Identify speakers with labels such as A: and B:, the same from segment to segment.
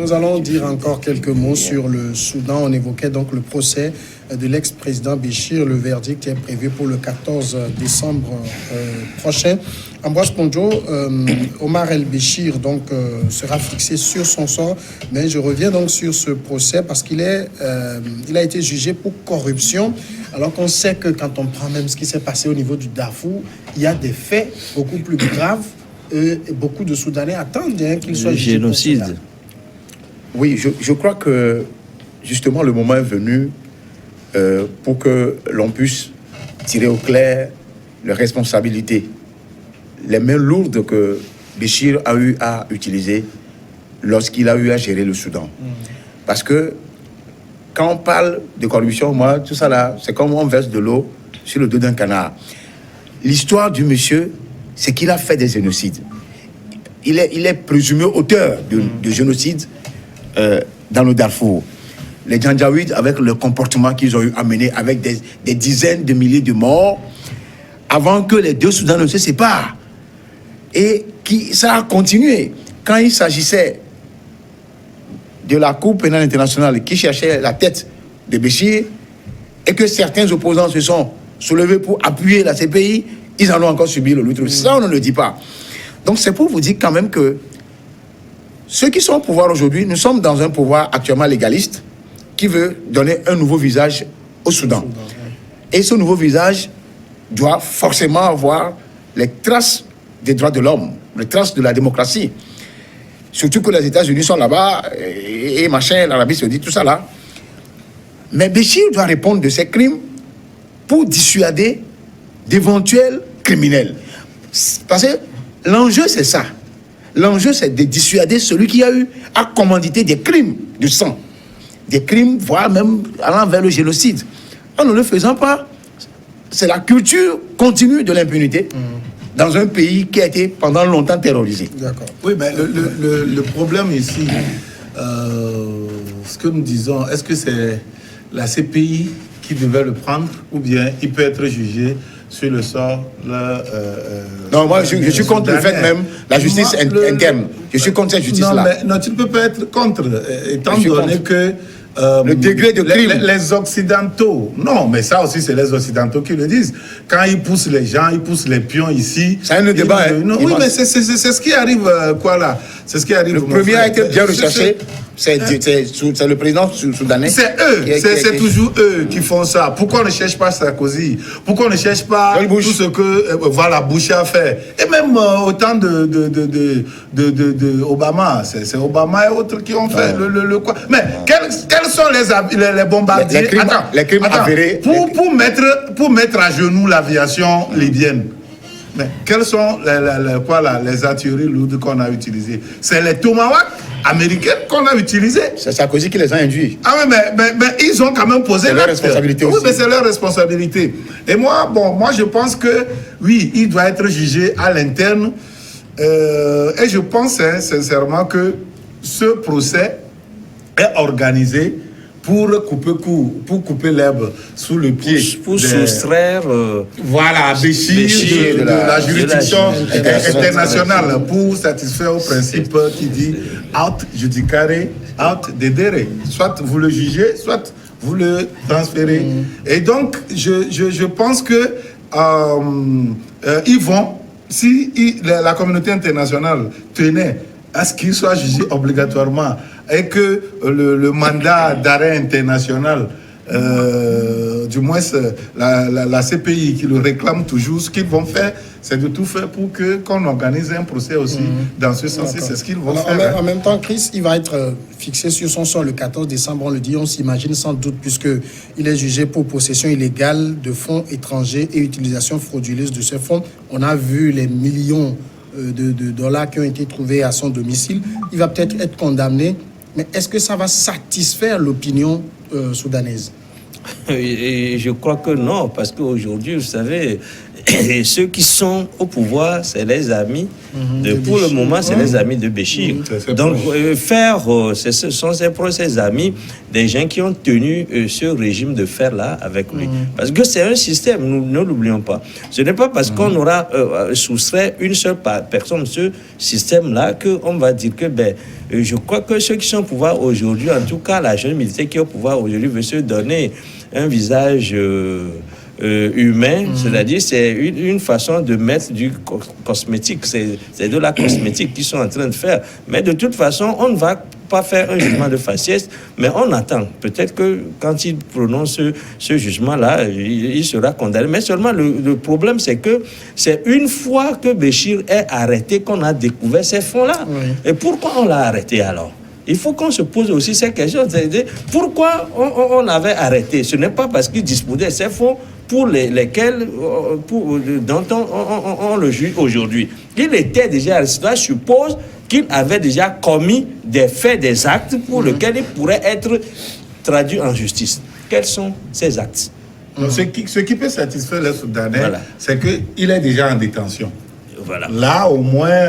A: nous allons dire encore quelques mots sur le Soudan. On évoquait donc le procès de l'ex-président Béchir. Le verdict est prévu pour le 14 décembre prochain. Ambroise Ponjo, Omar El-Béchir donc, sera fixé sur son sort. Mais je reviens donc sur ce procès parce qu'il a été jugé pour corruption. Alors qu'on sait que quand on prend même ce qui s'est passé au niveau du Darfour, il y a des faits beaucoup plus graves. Et beaucoup de Soudanais attendent qu'il soit jugé
B: génocide.
C: Oui, je crois que justement le moment est venu pour que l'on puisse tirer au clair les responsabilités, les mains lourdes que Béchir a eu à utiliser lorsqu'il a eu à gérer le Soudan. Parce que quand on parle de corruption, moi, tout ça là, c'est comme on verse de l'eau sur le dos d'un canard. L'histoire du monsieur, c'est qu'il a fait des génocides. Il est présumé auteur de génocide dans le Darfour. Les Janjaouides, avec le comportement qu'ils ont eu à mener, avec des dizaines de milliers de morts, avant que les deux Soudans ne se séparent. Et ça a continué. Quand il s'agissait de la Cour pénale internationale qui cherchait la tête de Béchir, et que certains opposants se sont soulevés pour appuyer la CPI, ils en ont encore subi le lutte. Ça, on ne le dit pas. Donc, c'est pour vous dire quand même que ceux qui sont au pouvoir aujourd'hui, nous sommes dans un pouvoir actuellement légaliste qui veut donner un nouveau visage au Soudan. Et ce nouveau visage doit forcément avoir les traces des droits de l'homme, les traces de la démocratie. Surtout que les États-Unis sont là-bas, et machin, l'Arabie Saoudite, tout ça là. Mais Béchir doit répondre de ses crimes pour dissuader d'éventuels criminels. Parce que l'enjeu, c'est ça. L'enjeu, c'est de dissuader celui qui a eu à commanditer des crimes de sang. Des crimes, voire même allant vers le génocide. En ne le faisant pas, c'est la culture continue de l'impunité dans un pays qui a été pendant longtemps terrorisé.
D: D'accord. Oui, mais le problème ici, ce que nous disons, est-ce que c'est la CPI qui devait le prendre ou bien il peut être jugé sur le sort
C: non, moi je suis contre le fait même la justice interne. Je suis contre cette justice-là.
D: Non, tu ne peux pas être contre, étant donné que
C: le degré de crime.
D: Les Occidentaux, non, mais ça aussi c'est les Occidentaux qui le disent. Quand ils poussent les gens, ils poussent les pions ici.
C: C'est un débat.
D: Oui, mais c'est ce qui arrive, quoi là. C'est ce qui arrive.
C: Le premier a été bien recherché. C'est le président soudanais.
D: C'est eux, c'est toujours eux qui font ça. Pourquoi on ne cherche pas Sarkozy? Pourquoi on ne cherche pas tout ce que voilà, Bush a fait? Et même au temps de Obama, c'est Obama et autres qui ont fait le quoi. Mais quels sont les bombardiers?
C: Les crimes avérés.
D: Pour mettre à genoux l'aviation libyenne. Mais quelles sont les artilleries lourdes qu'on a utilisées? C'est les Tomahawk américaines qu'on a utilisées.
C: C'est Sarkozy qui les a induits.
D: Ah oui, mais ils ont quand même posé
C: leur responsabilité aussi.
D: Oui, mais c'est leur responsabilité. Et moi, je pense que, oui, il doit être jugé à l'interne. Et je pense sincèrement que ce procès est organisé pour couper l'herbe sous le pied.
B: Pour soustraire
D: voilà, Béchir de la juridiction internationale, pour satisfaire au principe qui dit out judicare, out dedere. Soit vous le jugez, soit vous le transférez. Et donc, je pense que ils vont, si la communauté internationale tenait à ce qu'il soit jugé obligatoirement et que le mandat d'arrêt international, du moins la CPI qui le réclame toujours, ce qu'ils vont faire, c'est de tout faire pour qu'on organise un procès aussi dans ce sens. C'est ce qu'ils vont faire.
A: En même temps, Chris, il va être fixé sur son sort le 14 décembre, on le dit, on s'imagine sans doute, puisqu'il est jugé pour possession illégale de fonds étrangers et utilisation frauduleuse de ces fonds. On a vu les millions de dollars qui ont été trouvés à son domicile. Il va peut-être être condamné, mais est-ce que ça va satisfaire l'opinion soudanaise?
B: Et je crois que non, parce qu'aujourd'hui, vous savez, Et ceux qui sont au pouvoir, c'est les amis. Pour le moment, c'est les amis de Béchir. Donc, ce sont ses amis, des gens qui ont tenu ce régime de fer-là avec lui. Parce que c'est un système, nous ne l'oublions pas. Ce n'est pas parce qu'on aura soustrait une seule personne de ce système-là qu'on va dire que, je crois que ceux qui sont au pouvoir aujourd'hui, en tout cas la jeune militaire qui est au pouvoir aujourd'hui, veut se donner un visage humain, c'est-à-dire c'est une façon de mettre du cosmétique, c'est de la cosmétique qu'ils sont en train de faire. Mais de toute façon, on ne va pas faire un jugement de faciès, mais on attend. Peut-être que quand il prononce ce jugement-là, il sera condamné. Mais seulement le problème, c'est que c'est une fois que Béchir est arrêté qu'on a découvert ces fonds-là. Et pourquoi on l'a arrêté alors? Il faut qu'on se pose aussi ces questions. Pourquoi on l'avait arrêté? Ce n'est pas parce qu'il disposait de ces fonds pour lesquels dont on le juge aujourd'hui. Il était déjà arrêté. Cela suppose qu'il avait déjà commis des faits, des actes pour lesquels il pourrait être traduit en justice. Quels sont ces actes?
D: Donc, ce qui peut satisfaire les Soudanais, c'est qu'il est déjà en détention.
B: Voilà.
D: Là, au moins,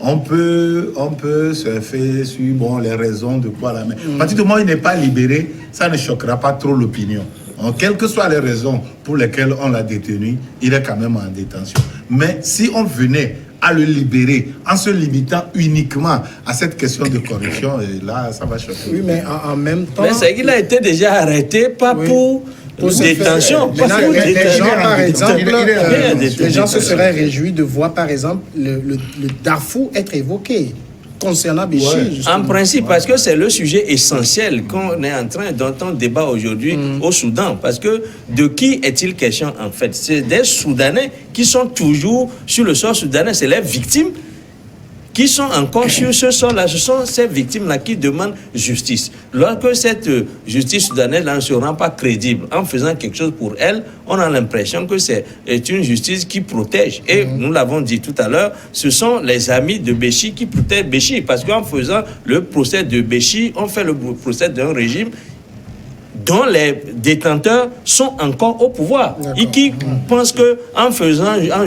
D: on peut se faire sur les raisons de quoi la main. À partir du moment où il n'est pas libéré, ça ne choquera pas trop l'opinion. Donc, quelles que soient les raisons pour lesquelles on l'a détenu, il est quand même en détention. Mais si on venait à le libérer en se limitant uniquement à cette question de corruption, et là, ça va choquer.
A: Oui, mais en même temps...
B: Mais c'est qu'il a été déjà arrêté, pas pour détention.
A: Les gens, par exemple, les gens se seraient réjouis de voir, par exemple, le Darfour être évoqué concernant Béchir.
B: En principe, parce que c'est le sujet essentiel dont on débat aujourd'hui au Soudan. Parce que de qui est-il question en fait? C'est des Soudanais qui sont toujours sur le sol soudanais. C'est les victimes qui sont encore sur ce sol-là. Ce sont ces victimes-là qui demandent justice. Lorsque cette justice soudanaise ne se rend pas crédible en faisant quelque chose pour elle, on a l'impression que c'est une justice qui protège. Et nous l'avons dit tout à l'heure, ce sont les amis de Béchir qui protègent Béchir. Parce qu'en faisant le procès de Béchir, on fait le procès d'un régime dont les détenteurs sont encore au pouvoir. Et qui pensent qu'en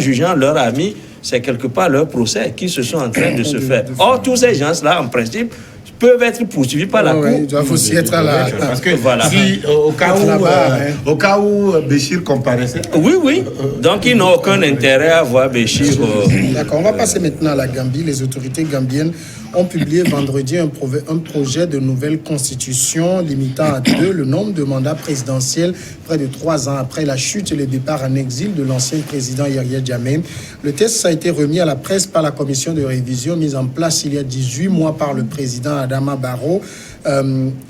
B: jugeant leurs amis, c'est quelque part leur procès qui se sont en train de se faire. Or, tous ces gens-là, en principe, peuvent être poursuivis par la Cour.
A: Il doit aussi être à la...
D: Parce que si, au cas où Béchir comparaissait...
B: Oui. Donc, ils n'ont aucun intérêt à voir Béchir...
A: D'accord, on va passer maintenant à la Gambie. Les autorités gambiennes ont publié vendredi un projet de nouvelle constitution limitant à 2 le nombre de mandats présidentiels près de 3 ans après la chute et le départ en exil de l'ancien président Yahya Jammeh. Le texte a été remis à la presse par la commission de révision mise en place il y a 18 mois par le président Adama Barrow.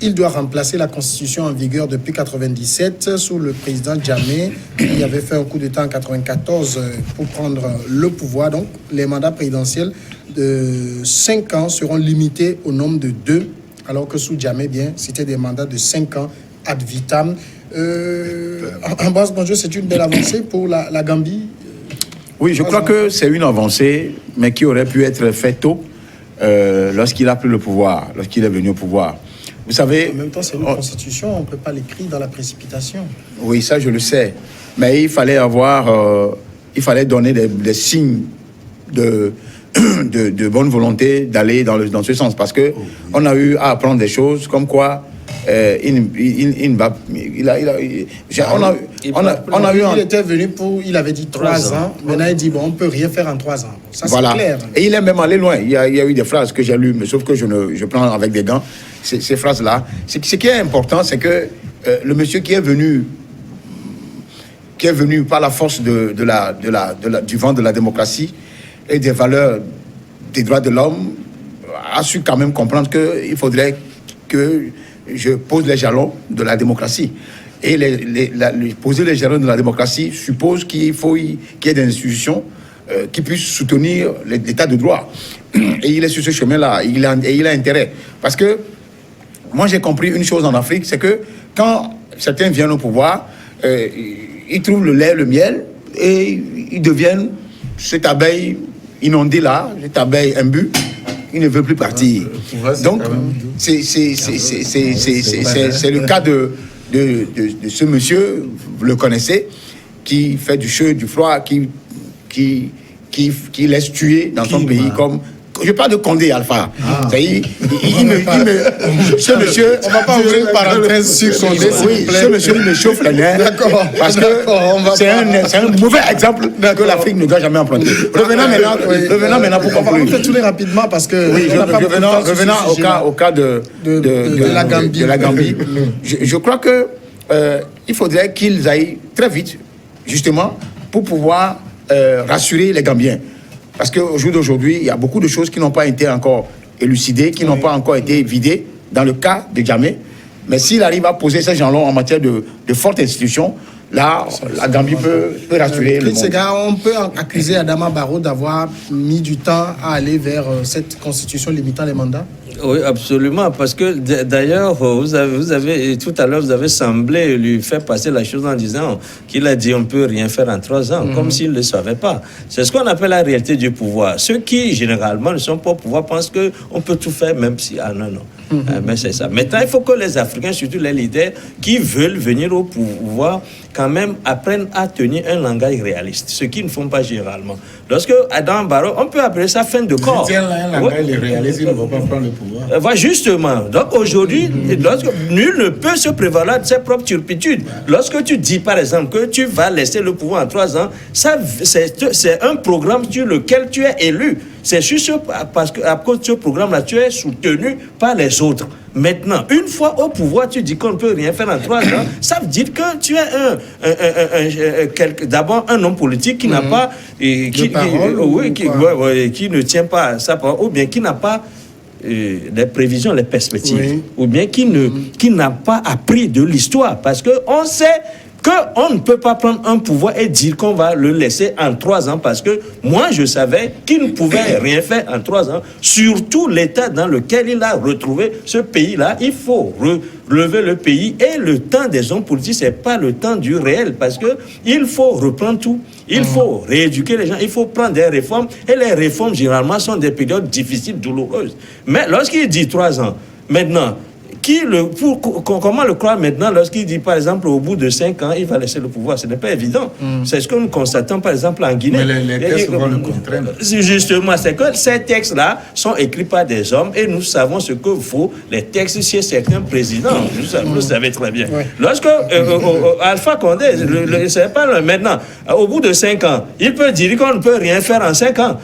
A: Il doit remplacer la constitution en vigueur depuis 1997 sous le président Jammeh qui avait fait un coup d'État en 1994 pour prendre le pouvoir. Donc les mandats présidentiels de 5 ans seront limités au nombre de 2, alors que sous Jammeh, c'était des mandats de 5 ans ad vitam. Ambroise Bonjour, c'est une belle avancée pour la Gambie.
C: Oui, je crois que c'est une avancée, mais qui aurait pu être faite tôt lorsqu'il a pris le pouvoir, lorsqu'il est venu au pouvoir. Vous savez...
A: En même temps, c'est une constitution, on ne peut pas l'écrire dans la précipitation.
C: Oui, ça je le sais. Mais il fallait donner des signes de bonne volonté d'aller dans ce sens. Parce que on a eu à apprendre des choses comme quoi il
A: était venu pour, il avait dit 3 ans. Maintenant, il dit, on ne peut rien faire en 3 ans. Ça,
C: voilà.
A: C'est clair.
C: Et il est même allé loin. Il y a eu des phrases que j'ai lues, mais sauf que je prends avec des gants. Ces phrases-là. Ce qui est important, c'est que le monsieur qui est venu par la force du vent de la démocratie et des valeurs des droits de l'homme, a su quand même comprendre qu'il faudrait que je pose les jalons de la démocratie. Et poser les jalons de la démocratie suppose qu'il y ait des institutions qui puissent soutenir l'état de droit. Et il est sur ce chemin-là, et il a intérêt. Parce que moi j'ai compris une chose en Afrique, c'est que quand certains viennent au pouvoir, ils trouvent le lait, le miel, et ils deviennent cette abeille inondée là, cette abeille imbue, il ne veut plus partir. Donc, c'est le cas de ce monsieur, vous le connaissez, qui fait du chaud, du froid, qui laisse tuer dans son pays comme... Je parle de Condé Alpha. C'est-à-dire, ce monsieur...
A: On ne va pas ouvrir une parenthèse sur Condé, s'il vous plaît.
C: Ce monsieur, il me chauffe les nerfs.
A: D'accord.
C: Parce que c'est un mauvais exemple que l'Afrique ne doit jamais emprunter. Revenons maintenant pour conclure.
A: On va faire rapidement parce que...
C: Oui, revenons au cas de la Gambie. Je crois que il faudrait qu'ils aillent très vite, justement, pour pouvoir rassurer les Gambiens. Parce qu'au jour d'aujourd'hui, il y a beaucoup de choses qui n'ont pas été encore élucidées, qui n'ont pas encore été vidées dans le cas de Jammeh. Mais s'il arrive à poser ces gens-là en matière de fortes institutions, là, la Gambie peut rassurer le monde.
A: On peut accuser Adama Barrow d'avoir mis du temps à aller vers cette constitution limitant les mandats?
B: Oui, absolument, parce que d'ailleurs, vous avez tout à l'heure, vous avez semblé lui faire passer la chose en disant qu'il a dit on peut rien faire en 3 ans, comme s'il ne le savait pas. C'est ce qu'on appelle la réalité du pouvoir. Ceux qui, généralement, ne sont pas au pouvoir pensent qu'on peut tout faire, même si... Ah non. Mais c'est ça. Maintenant, il faut que les Africains, surtout les leaders, qui veulent venir au pouvoir, quand même apprennent à tenir un langage réaliste, ce qu'ils ne font pas généralement. Lorsque Adama Barrow, on peut appeler ça fin de corps.
D: Si un langage réaliste, il ne va pas prendre le pouvoir.
B: Voilà, justement. Donc aujourd'hui, nul ne peut se prévaloir de ses propres turpitudes. Lorsque tu dis, par exemple, que tu vas laisser le pouvoir en 3 ans, ça, c'est un programme sur lequel tu es élu. C'est juste parce qu'à cause de ce programme-là, tu es soutenu par les autres. Maintenant, une fois au pouvoir, tu dis qu'on ne peut rien faire en 3 ans, ça veut dire que tu es d'abord un homme politique qui n'a pas... qui ne tient pas sa parole, ou bien qui n'a pas les prévisions, les perspectives, ou bien qui n'a pas appris de l'histoire. Parce qu'on sait qu'on ne peut pas prendre un pouvoir et dire qu'on va le laisser en 3 ans, parce que moi, je savais qu'il ne pouvait rien faire en 3 ans, surtout l'état dans lequel il a retrouvé ce pays-là. Il faut relever le pays, et le temps des hommes politiques, ce n'est pas le temps du réel, parce qu'il faut reprendre tout. Il faut rééduquer les gens, il faut prendre des réformes, et les réformes, généralement, sont des périodes difficiles, douloureuses. Mais lorsqu'il dit 3 ans, maintenant, comment le croire maintenant lorsqu'il dit, par exemple, au bout de 5 ans, il va laisser le pouvoir? Ce n'est pas évident. C'est ce que nous constatons, par exemple, en Guinée.
D: Mais les textes vont le contraindre.
B: Justement, c'est que ces textes-là sont écrits par des hommes, et nous savons ce que vaut les textes chez certains présidents. Vous le savez très bien. Lorsque Alpha Condé, c'est pas maintenant, au bout de 5 ans, il peut dire qu'on ne peut rien faire en 5 ans.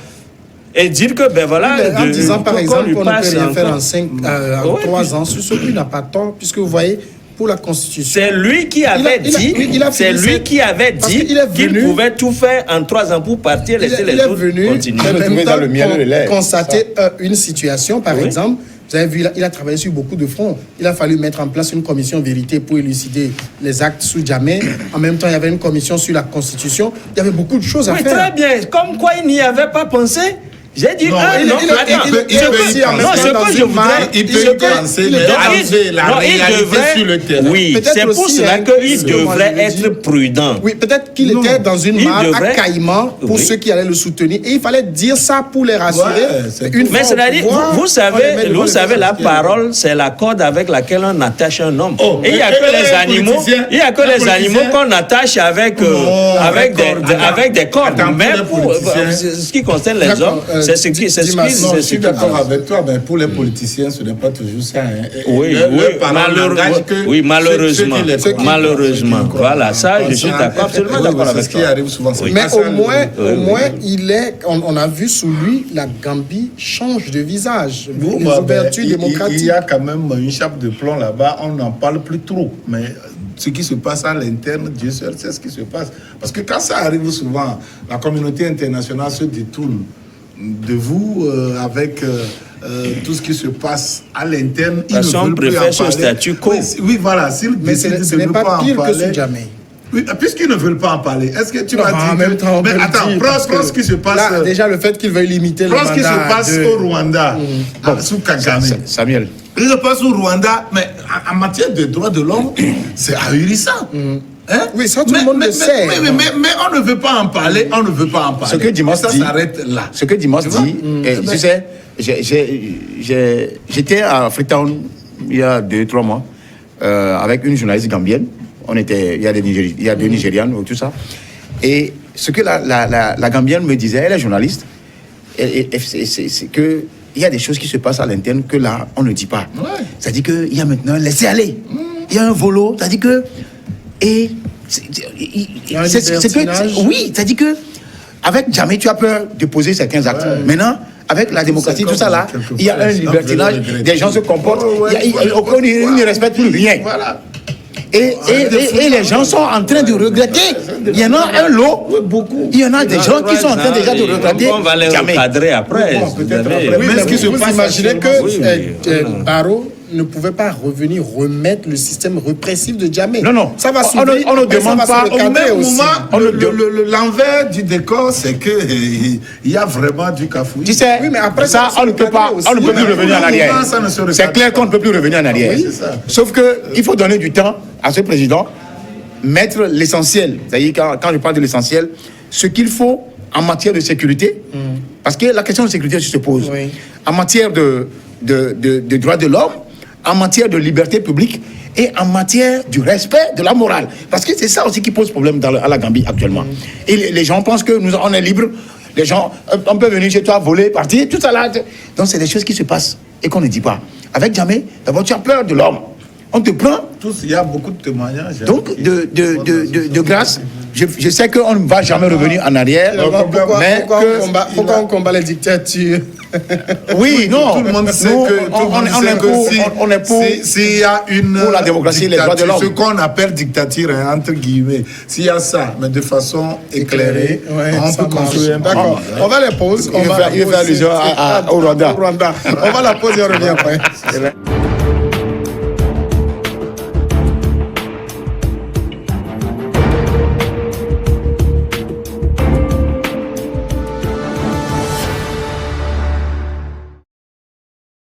B: Et dire que, ben voilà...
A: En disant, par exemple, qu'on ne peut rien faire en 3 ans, sur ce qui n'a pas tort, puisque vous voyez, pour la Constitution...
B: C'est lui qui avait dit qu'il pouvait tout faire en 3 ans pour partir, laisser les autres continuer.
A: Il est venu constater une situation, par exemple. Vous avez vu, il a travaillé sur beaucoup de fronts. Il a fallu mettre en place une commission vérité pour élucider les actes sous Jammeh. En même temps, il y avait une commission sur la Constitution. Il y avait beaucoup de choses à faire.
B: Oui, très bien. Comme quoi il n'y avait pas pensé. J'ai dit,
D: il peut penser, mais arriver la réalité sur le terrain.
B: Oui, c'est pour cela qu'il devrait être prudent.
A: Oui, peut-être qu'il était dans une mare à Caïman pour ceux qui allaient le soutenir. Et il fallait dire ça pour les rassurer.
B: Mais c'est-à-dire, vous savez, la parole, c'est la corde avec laquelle on attache un homme. Et il n'y a que les animaux qu'on attache avec des cordes. Mais pour ce qui concerne les hommes, c'est ce qui...
D: Je suis d'accord avec toi, mais pour les politiciens, ce n'est pas toujours ça.
B: Malheureusement. Voilà, ça, je suis d'accord, absolument d'accord avec toi.
A: Mais au moins, on a vu sous lui, la Gambie change de visage. Les ouvertures démocratiques.
D: Il y a quand même une chape de plomb là-bas, on n'en parle plus trop. Mais ce qui se passe à l'interne, Dieu seul sait ce qui se passe. Parce que quand ça arrive souvent, la communauté internationale se détourne de vous avec tout ce qui se passe à l'interne.
B: Ils ne veulent plus en parler. Statu quo.
D: Oui, voilà.
A: Mais ce n'est pas pire que sous Jammeh.
D: Oui, puisqu'ils ne veulent pas en parler, est-ce que tu m'as dit en même temps, mais attends, prends ce qui se passe...
A: Là, déjà, le fait qu'ils veuillent limiter le mandat...
D: Prends ce qui se passe au Rwanda, sous Kagame.
C: Samuel.
D: Il se passe au Rwanda, mais en matière de droits de l'homme, c'est ahurissant.
A: Oui, ça tout le monde le sait.
D: Mais on ne veut pas en parler,
C: Ce que Dimas dit,
D: ça s'arrête là.
C: Ce que Dimas dit, tu sais, j'étais à Freetown il y a 2-3 mois avec une journaliste gambienne. Il y a 2 Nigérianes, tout ça. Et ce que la Gambienne me disait, elle est journaliste, c'est qu'il y a des choses qui se passent à l'interne que là, on ne dit pas.
D: Ouais.
C: C'est-à-dire qu'il y a maintenant laisser aller. Il y a un volo, c'est-à-dire que... Et c'est que... Oui, c'est-à-dire que avec Jammeh, tu as peur de poser certains actes. Ouais. Maintenant, avec la démocratie, tout ça là, il y a un libertinage, des gens se comportent, ils ne respectent plus rien. Voilà. Et les gens sont en train de regretter. Il y en a un lot, beaucoup. Il y en a des gens qui sont en train déjà de regretter.
B: On va les recadrer après.
A: Oui, mais ce qui se passe, imaginez que Barrow ne pouvait pas revenir remettre le système répressif de Jammeh.
C: Non.
A: Ça va
C: on ne demande pas.
D: Au même moment, l'envers du décor, c'est qu'il y a vraiment du cafouillis.
C: Tu sais, oui, mais après ça, on ne peut pas. On ne peut plus revenir en arrière. C'est clair qu'on ne peut plus revenir en arrière.
D: Oui,
C: sauf qu'il faut donner du temps à ce président, mettre l'essentiel. C'est-à-dire, quand je parle de l'essentiel, ce qu'il faut en matière de sécurité, parce que la question de sécurité se pose, en matière de droits de l'homme, en matière de liberté publique et en matière du respect de la morale. Parce que c'est ça aussi qui pose problème à la Gambie actuellement. Et les gens pensent que on est libre. Les gens, on peut venir chez toi, voler, partir, tout ça là. Donc c'est des choses qui se passent et qu'on ne dit pas. Avec Jammeh, d'abord tu as peur de l'homme. On te prend.
D: Il y a beaucoup de témoignages.
C: Donc, de grâce, je sais qu'on ne va jamais revenir en arrière.
A: Pourquoi on combat les dictatures?
C: Oui, non.
D: Tout le monde sait on est pour s'il y a une
C: pour la démocratie et les droits de l'homme.
D: Ce qu'on appelle dictature, entre guillemets. S'il y a ça, mais de façon éclairée, on peut construire.
A: D'accord. On va les poser.
C: Il va faire allusion au Rwanda.
A: On va la poser et on revient après.